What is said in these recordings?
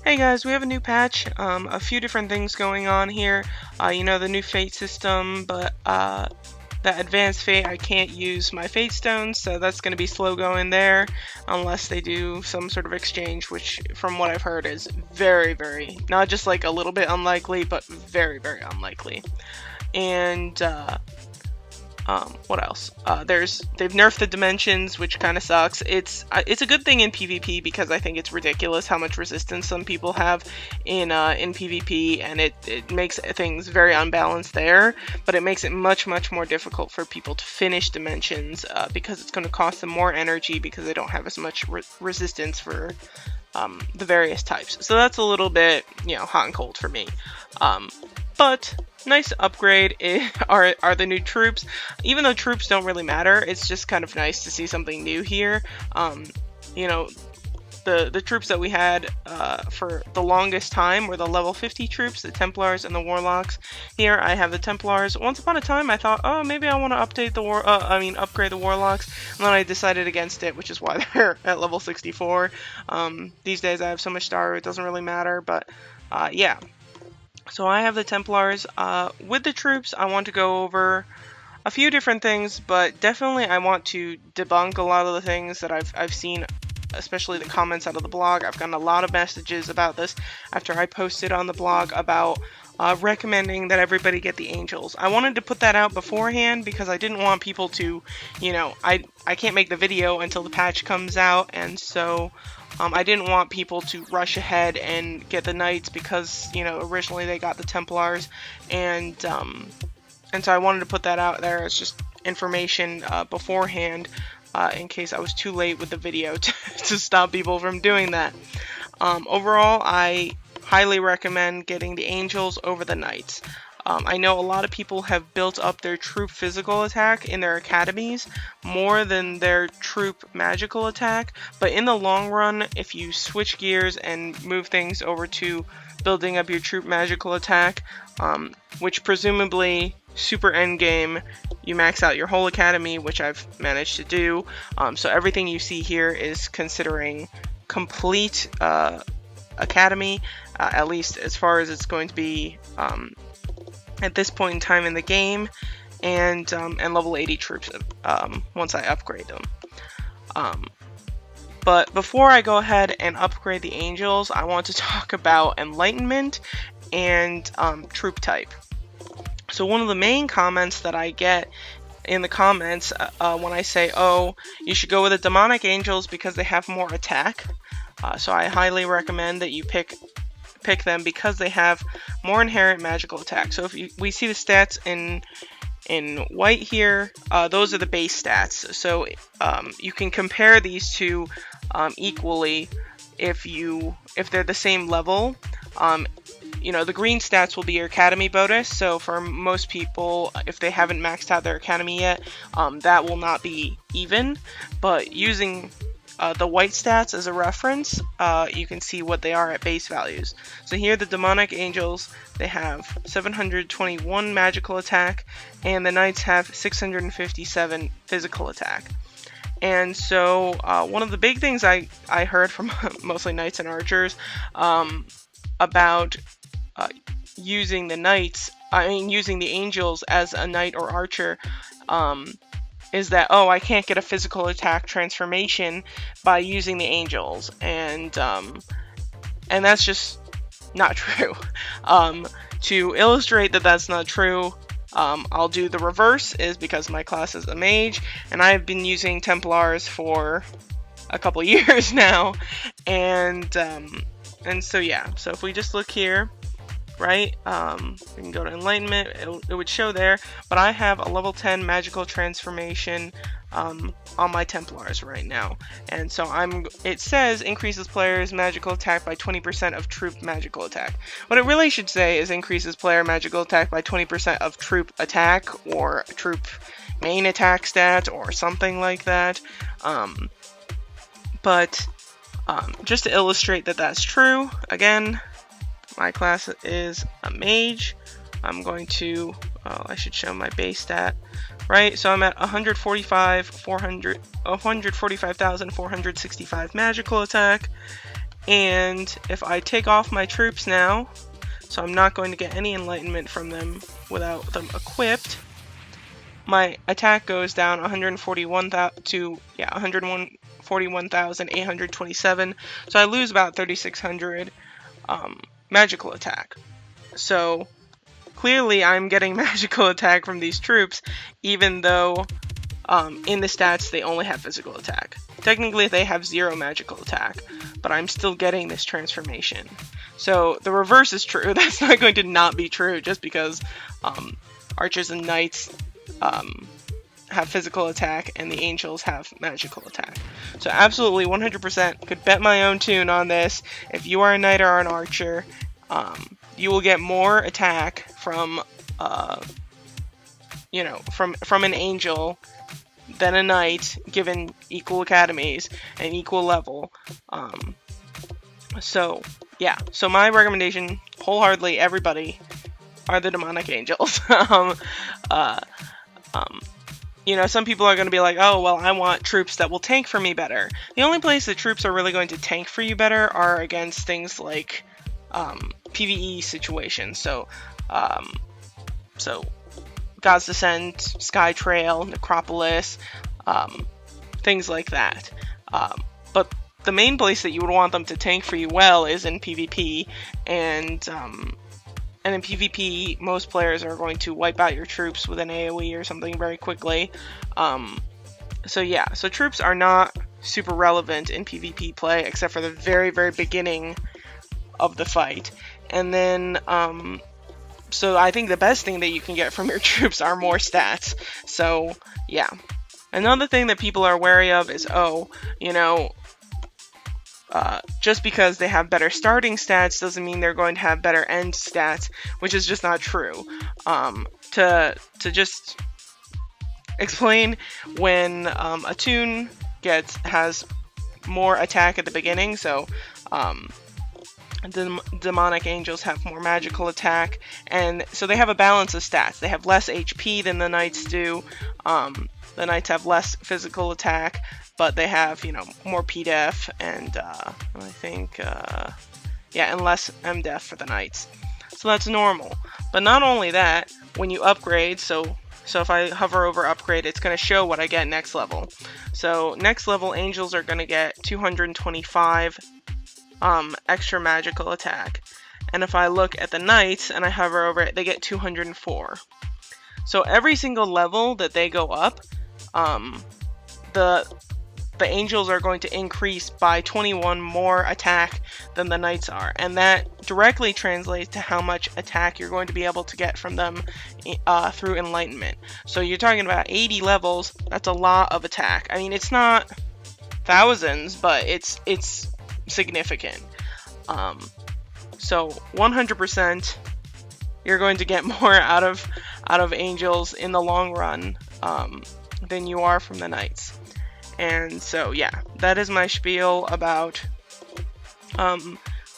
Hey guys, we have a new patch, a few different things going on here. You know, the new fate system, but that advanced fate, I can't use my fate stones, so that's going to be slow going there unless they do some sort of exchange, which from what I've heard is very, not just like a little bit unlikely, but very unlikely. And what else? They've nerfed the dimensions, which kind of sucks. It's a good thing in PvP because I think it's ridiculous how much resistance some people have in PvP, and it makes things very unbalanced there. But it makes it much more difficult for people to finish dimensions because it's going to cost them more energy because they don't have as much resistance for the various types. So that's a little bit, hot and cold for me. But nice upgrade are the new troops. Even though troops don't really matter, it's just kind of nice to see something new here. The troops that we had for the longest time were the level 50 troops, the Templars and the Warlocks. Here I have the Templars. Once upon a time I thought, oh, maybe I want to upgrade the Warlocks, and then I decided against it, which is why they're at level 64. These days I have so much star, it doesn't really matter, but yeah. So I have the Templars. With the troops, I want to go over a few different things, but definitely I want to debunk a lot of the things that I've seen, especially the comments out of the blog. I've gotten a lot of messages about this after I posted on the blog about recommending that everybody get the angels. I wanted to put that out beforehand because I didn't want people to, I can't make the video until the patch comes out, and so I didn't want people to rush ahead and get the knights because, originally they got the Templars, and so I wanted to put that out there as just information beforehand in case I was too late with the video to stop people from doing that. Overall, I highly recommend getting the angels over the knights. I know a lot of people have built up their troop physical attack in their academies more than their troop magical attack, but in the long run, if you switch gears and move things over to building up your troop magical attack, which presumably super endgame, you max out your whole academy, which I've managed to do, so everything you see here is considering complete academy, at least as far as it's going to be at this point in time in the game, and level 80 troops once I upgrade them. But before I go ahead and upgrade the angels, I want to talk about enlightenment and troop type. So one of the main comments that I get in the comments when I say, oh, you should go with the demonic angels because they have more attack. So I highly recommend that you pick them because they have more inherent magical attack. So if we see the stats in white here, those are the base stats. So you can compare these two equally if they're the same level. The green stats will be your academy bonus. So for most people, if they haven't maxed out their academy yet, that will not be even. But using the white stats as a reference, you can see what they are at base values. So here the demonic angels, they have 721 magical attack, and the knights have 657 physical attack. And so one of the big things I heard from mostly knights and archers about using the angels as a knight or archer, is that, oh, I can't get a physical attack transformation by using the angels, and that's just not true. To illustrate that that's not true, I'll do the reverse, is because my class is a mage, and I've been using Templars for a couple years now, and so yeah, so if we just look here, right, we can go to enlightenment, it would show there, but I have a level 10 magical transformation on my Templars right now, and so it says increases players magical attack by 20% of troop magical attack. What it really should say is increases player magical attack by 20% of troop attack, or troop main attack stat, or something like that. But just to illustrate that that's true, again, my class is a mage. I'm going to, I should show my base stat, right? So I'm at 145,465 magical attack, And if I take off my troops now, so I'm not going to get any enlightenment from them without them equipped, my attack goes down 141,000 to 141,827. So I lose about 3,600 magical attack. So clearly I'm getting magical attack from these troops, even though in the stats they only have physical attack. Technically they have 0 magical attack, but I'm still getting this transformation. So the reverse is true. That's not going to not be true just because archers and knights have physical attack and the angels have magical attack. So absolutely 100% could bet my own tune on this. If you are a knight or an archer, you will get more attack from from an angel than a knight, given equal academies and equal level. So yeah, so my recommendation, wholeheartedly, everybody, are the demonic angels. Some people are going to be like, oh, well, I want troops that will tank for me better. The only place that troops are really going to tank for you better are against things like PvE situations. So God's Descent, Sky Trail, Necropolis, things like that. But the main place that you would want them to tank for you well is in PvP, and in PvP, most players are going to wipe out your troops with an AoE or something very quickly. So troops are not super relevant in PvP play, except for the very, very beginning of the fight. And then, so I think the best thing that you can get from your troops are more stats. So, yeah. Another thing that people are wary of is, just because they have better starting stats doesn't mean they're going to have better end stats, which is just not true. To just explain, when a tune has more attack at the beginning, so the demonic angels have more magical attack, and so they have a balance of stats. They have less HP than the knights do. The knights have less physical attack, but they have, more PDEF and and less MDEF for the knights. So that's normal. But not only that, when you upgrade, so if I hover over upgrade, it's going to show what I get next level. So next level, angels are going to get 225 extra magical attack. And if I look at the knights and I hover over it, they get 204. So every single level that they go up, the angels are going to increase by 21 more attack than the knights are, and that directly translates to how much attack you're going to be able to get from them through enlightenment. So you're talking about 80 levels. That's a lot of attack. I mean, it's not thousands, but it's significant. So 100% you're going to get more out of angels in the long run than you are from the knights. And so, yeah, that is my spiel about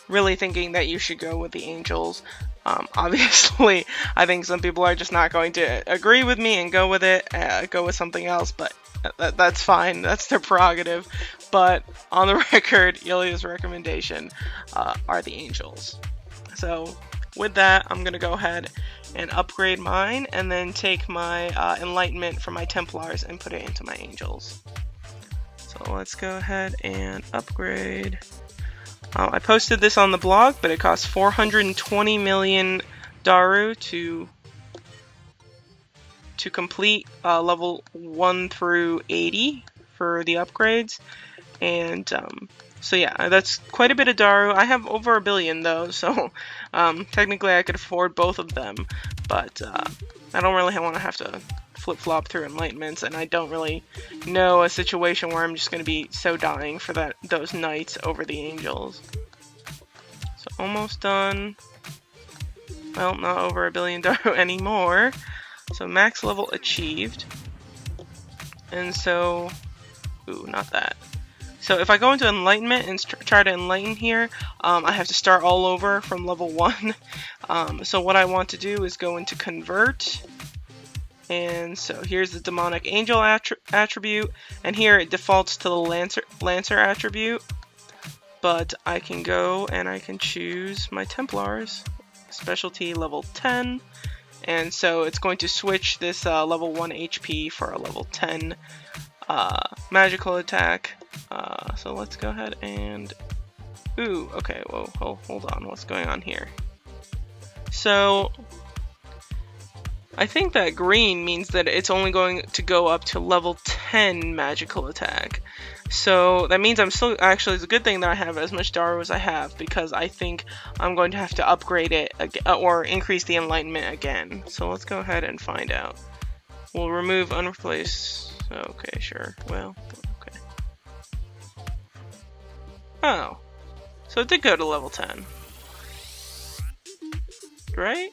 really thinking that you should go with the angels. Obviously, I think some people are just not going to agree with me and go with it, go with something else, but that's fine. That's their prerogative. But on the record, Yulia's recommendation are the angels. So with that, I'm going to go ahead and upgrade mine, and then take my enlightenment from my Templars and put it into my angels. So let's go ahead and upgrade. I posted this on the blog, but it costs 420 million Daru to complete level 1 through 80 for the upgrades. And so yeah, that's quite a bit of Daru. I have over 1 billion though, so technically I could afford both of them, but I don't really want to have to flip-flop through enlightenments, and I don't really know a situation where I'm just going to be so dying for those knights over the angels. So almost done. Well, not over 1 billion Daru anymore. So max level achieved. And so, ooh, not that. So if I go into enlightenment and try to enlighten here, I have to start all over from level 1. So what I want to do is go into convert. And so here's the demonic angel attribute, and here it defaults to the lancer attribute. but I can go and I can choose my Templars, specialty level 10, and so it's going to switch this level 1 HP for a level 10 magical attack. So let's go ahead and... Ooh, okay, whoa, hold on, what's going on here? So, I think that green means that it's only going to go up to level 10 magical attack. So that means I'm still, actually it's a good thing that I have as much Daru as I have, because I think I'm going to have to upgrade it or increase the enlightenment again. So let's go ahead and find out. We'll remove unreplace. Okay, sure. Well, okay. Oh. So it did go to level 10. Right?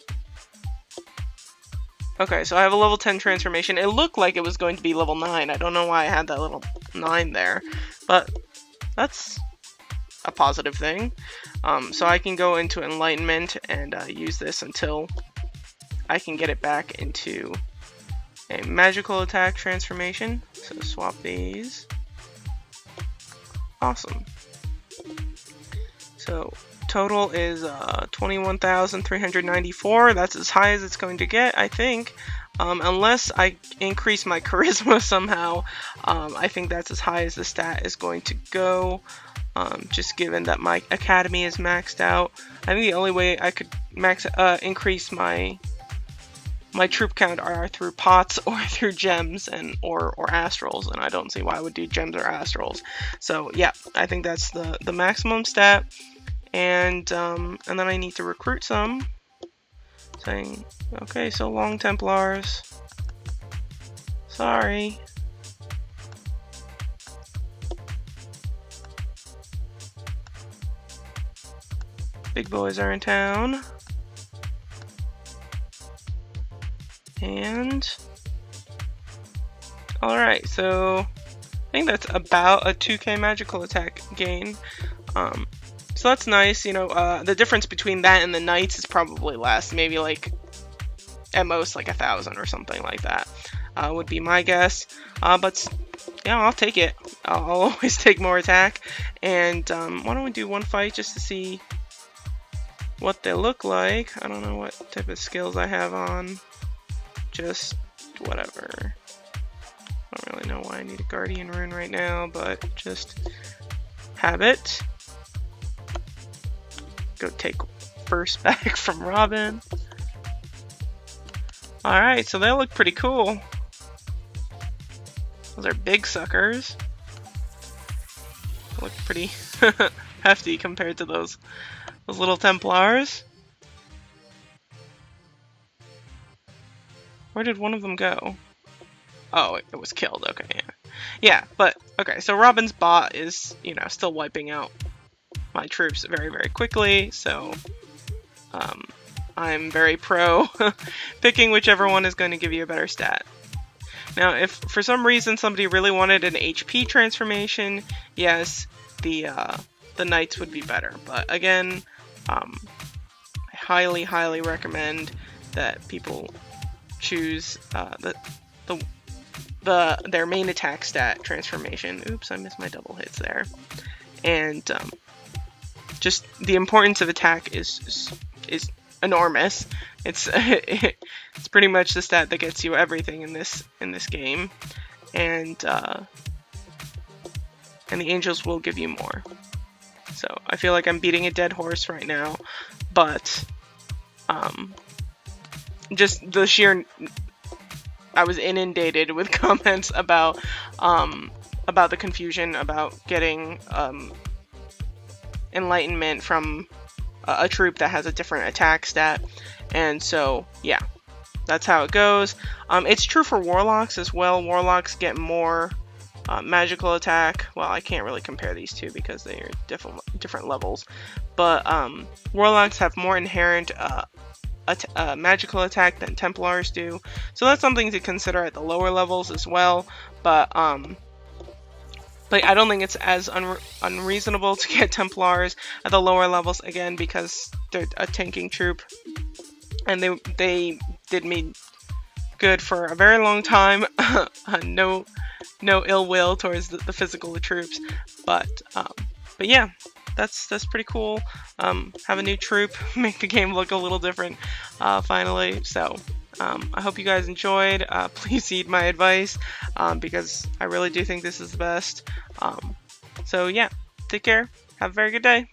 Okay, so I have a level 10 transformation. It looked like it was going to be level 9. I don't know why I had that little 9 there, but that's a positive thing. So I can go into enlightenment and use this until I can get it back into a magical attack transformation. So swap these. Awesome. So total is 21,394. That's as high as it's going to get, I think. Unless I increase my charisma somehow, I think that's as high as the stat is going to go. Just given that my academy is maxed out, I think the only way I could increase my troop count are through pots or through gems or astrals, and I don't see why I would do gems or astrals. So yeah, I think that's the maximum stat. And then I need to recruit some. Saying, okay, so long Templars. Sorry. Big boys are in town. And alright, so I think that's about a 2k magical attack gain. So that's nice, you know. The difference between that and the knights is probably less, maybe like at most like 1,000 or something like that, would be my guess. But yeah, I'll take it. I'll always take more attack. And why don't we do one fight just to see what they look like. I don't know what type of skills I have on. Just whatever. I don't really know why I need a guardian rune right now, but just have it. Go take first back from Robin. Alright, so they look pretty cool. Those are big suckers. They look pretty hefty compared to those little Templars. Where did one of them go? Oh, it was killed. Okay, yeah. Yeah, but okay, so Robin's bot is, you know, still wiping out my troops very, very quickly, so I'm very pro picking whichever one is going to give you a better stat. Now, if for some reason somebody really wanted an HP transformation, yes, the knights would be better. But again, I highly, highly recommend that people choose their main attack stat transformation. Oops, I missed my double hits there. And just the importance of attack is enormous. It's it's pretty much the stat that gets you everything in this game, and the angels will give you more. So I feel like I'm beating a dead horse right now, but just the sheer, I was inundated with comments about the confusion about getting enlightenment from a troop that has a different attack stat, and so yeah, that's how it goes. It's true for Warlocks as well. Warlocks get more magical attack. Well, I can't really compare these two because they are different levels, but Warlocks have more inherent magical attack than Templars do, so that's something to consider at the lower levels as well. But I don't think it's as unreasonable to get Templars at the lower levels, again, because they're a tanking troop, and they did me good for a very long time. No ill will towards the physical troops, but yeah, that's pretty cool. Have a new troop, make the game look a little different finally. So I hope you guys enjoyed. Please heed my advice because I really do think this is the best. So yeah, take care. Have a very good day.